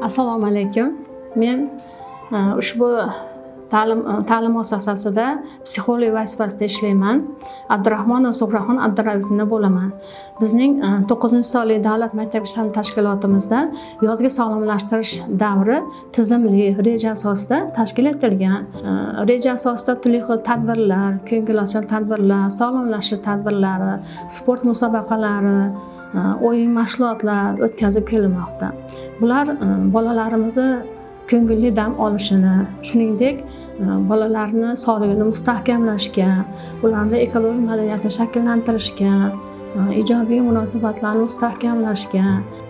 Assalomu alaykum. Men ushbu ta'lim muassasasida psixolog vazifasida ishlayman. Abdurahmonov Suhraxon Abduraevovna bo'laman. Bizning 9-sonli davlat maktabgacha ta'lim tashkilotimizda yozgi sog'lomlashtirish davri tizimli reja asosida tashkil etilgan. Reja asosida turli xil tadbirlar, ko'ngilochar tadbirlar, sog'lomlashtirish tadbirlari, sport musobaqalari, o'yin mashg'ulotlar o'tkazib kelinmoqda. Bular bolalarimizni ko'ngilli dam olishini, shuningdek bolalarni sog'ligini mustahkamlashga, ularning ekologik madaniyatini shakllantirishga, ijobiy munosabatlarni mustahkamlashga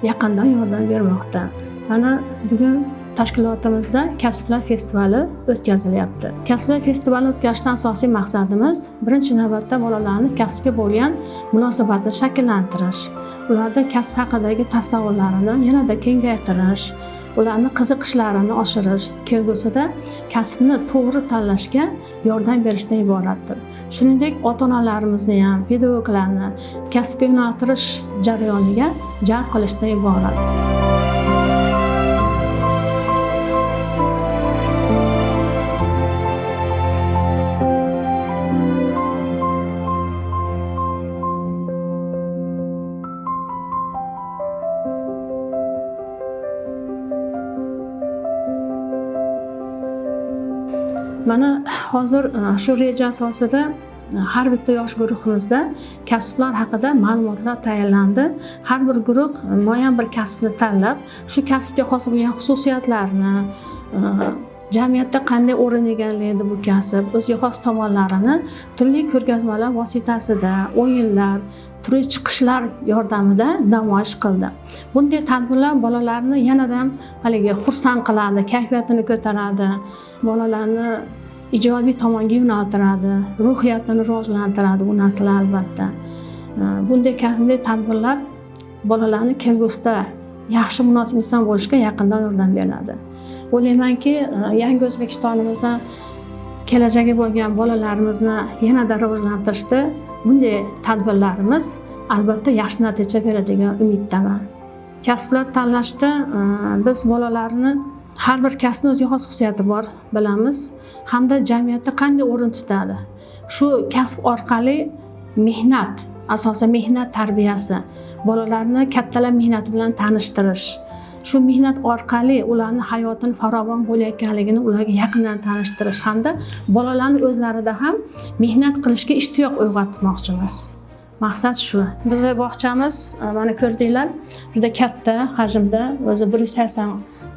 yaqindan yordam bermoqda. Mana bugun tashkilotimizda Kasblar festivali o'tkazilyapti. Kasblar festivali o'tkazishdan asosiy maqsadimiz birinchi navbatda bolalarni kasbga bo'lgan munosabatni shakllantirish, ularda kasb haqidagi tasavvurlarini yanada kengaytirish, ularni qiziqishlarini oshirish, kelgusida kasbni to'g'ri tanlashga yordam berishdan iboratdir. Shuningdek, ota-onalarimizni ham, pedagoglarni kasbga yo'naltirish jarayoniga jalb qilishdan iborat. Mana hozir shu reja asosida har bitta yosh guruhimizda kasblar haqida ma'lumotlar tayyorlandi. Har bir guruh muayyan bir kasbni tanlab, shu kasbga xos bo'lgan xususiyatlarni, jamiyatda qanday o'rin egallaydi bu kasb, o'ziga xos tomonlarini turli ko'rgazmalar vositasida, o'yinlar, turli chiqishlar yordamida namoyish qildi. Bunday tadbirlar bolalarni yanada haligi xursand qiladi, kayfiyatini ko'taradi, bolalarni ijobiy tomonga yo'naltiradi, ruhiyatini rivojlantiradi bu narsalar albatta. Bunday tadbirlar bolalarni kelgusida yaxshi munosib inson bo'lishga yaqindan yordam beradi. O'ylaymanki, yangi O'zbekistonimizda kelajagi bo'lgan bolalarimizni yanada rivojlantirishda bunday tadbirlarimiz albatta yaxshi natija beradigan umiddaman. Kasblar tanlashda biz bolalarni har bir kasbning o'ziga xos xususiyati bor bilamiz, hamda jamiyatda qanday o'rin tutadi. Shu kasb orqali mehnat, asosan mehnat tarbiyasi, bolalarni kattalar mehnati bilan tanishtirish, shu mehnat orqali ularni hayotini farovon bo'layotganligini ularga yaqindan tanishtirish hamda bolalarning o'zlarida ham mehnat qilishga ishtiyoq uyg'otmoqchimiz. Maqsad shu. Bizning bog'chamiz mana ko'rdinglar, juda katta hajmda, o'zi 180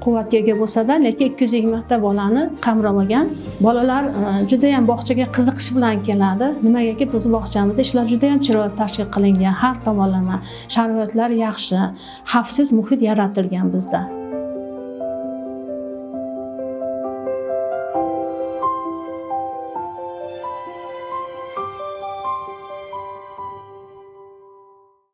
quvvatga ega bo'lsa-da, lekin 220 ta bolani qamrab olgan. Bolalar juda ham bog'chaga qiziqish bilan keladi. Nimagaki bizning bog'chamizda ishlar juda ham chiroyli tashkil qilingan, har tomonlama sharoitlar yaxshi, xavfsiz muhit yaratilgan bizda.